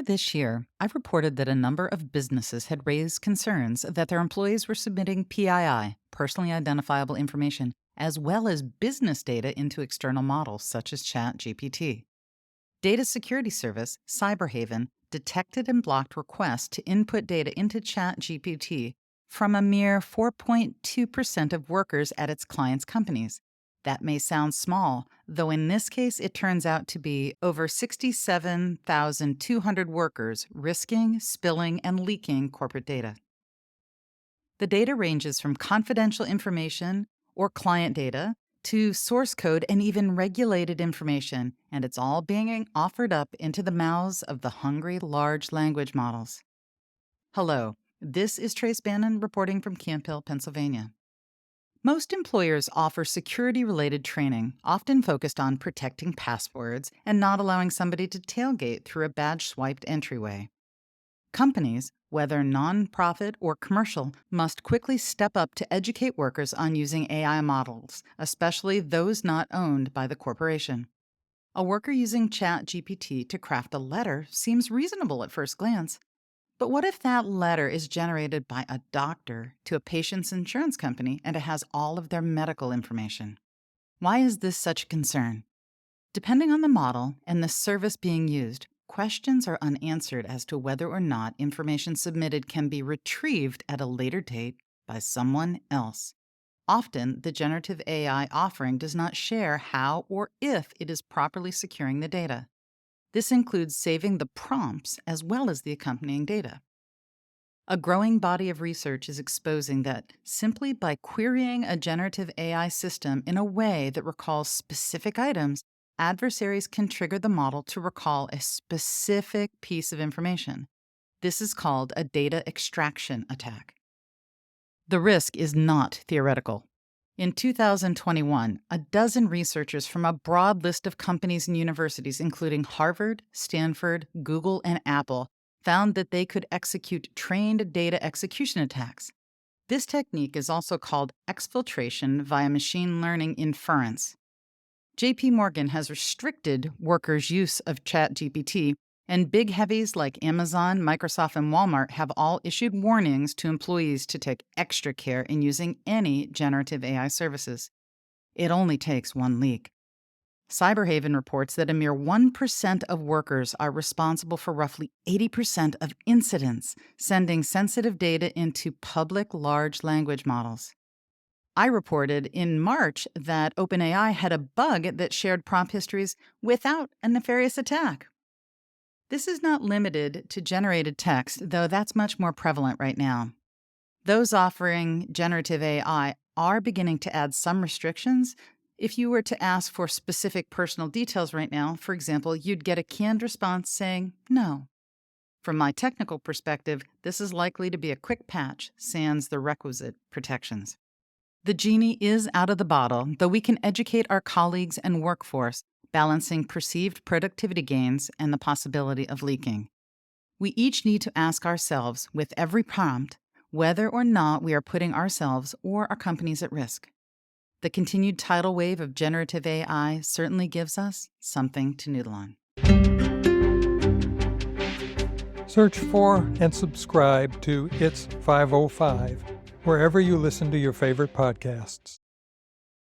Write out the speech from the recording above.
this year, I reported that a number of businesses had raised concerns that their employees were submitting PII, personally identifiable information, as well as business data into external models such as ChatGPT. Data security service, CyberHaven, detected and blocked requests to input data into ChatGPT from a mere 4.2% of workers at its clients' companies. That may sound small, though in this case it turns out to be over 67,200 workers risking, spilling, and leaking corporate data. The data ranges from confidential information or client data to source code and even regulated information, and it's all being offered up into the mouths of the hungry large language models. Hello, this is Trace Bannon reporting from Camphill, Pennsylvania. Most employers offer security-related training, often focused on protecting passwords and not allowing somebody to tailgate through a badge-swiped entryway. Companies, whether nonprofit or commercial, must quickly step up to educate workers on using AI models, especially those not owned by the corporation. A worker using ChatGPT to craft a letter seems reasonable at first glance. But what if that letter is generated by a doctor to a patient's insurance company and it has all of their medical information? Why is this such a concern? Depending on the model and the service being used, questions are unanswered as to whether or not information submitted can be retrieved at a later date by someone else. Often, the generative AI offering does not share how or if it is properly securing the data. This includes saving the prompts as well as the accompanying data. A growing body of research is exposing that simply by querying a generative AI system in a way that recalls specific items, adversaries can trigger the model to recall a specific piece of information. This is called a data extraction attack. The risk is not theoretical. In 2021, a dozen researchers from a broad list of companies and universities, including Harvard, Stanford, Google, and Apple, found that they could execute trained data execution attacks. This technique is also called exfiltration via machine learning inference. JP Morgan has restricted workers' use of ChatGPT, and big heavies like Amazon, Microsoft, and Walmart have all issued warnings to employees to take extra care in using any generative AI services. It only takes one leak. CyberHaven reports that a mere 1% of workers are responsible for roughly 80% of incidents sending sensitive data into public large language models. I reported in March that OpenAI had a bug that shared prompt histories without a nefarious attack. This is not limited to generated text, though that's much more prevalent right now. Those offering generative AI are beginning to add some restrictions. If you were to ask for specific personal details right now, for example, you'd get a canned response saying no. From my technical perspective, this is likely to be a quick patch, sans the requisite protections. The genie is out of the bottle, though we can educate our colleagues and workforce, balancing perceived productivity gains and the possibility of leaking. We each need to ask ourselves, with every prompt, whether or not we are putting ourselves or our companies at risk. The continued tidal wave of generative AI certainly gives us something to noodle on. Search for and subscribe to It's 505 wherever you listen to your favorite podcasts.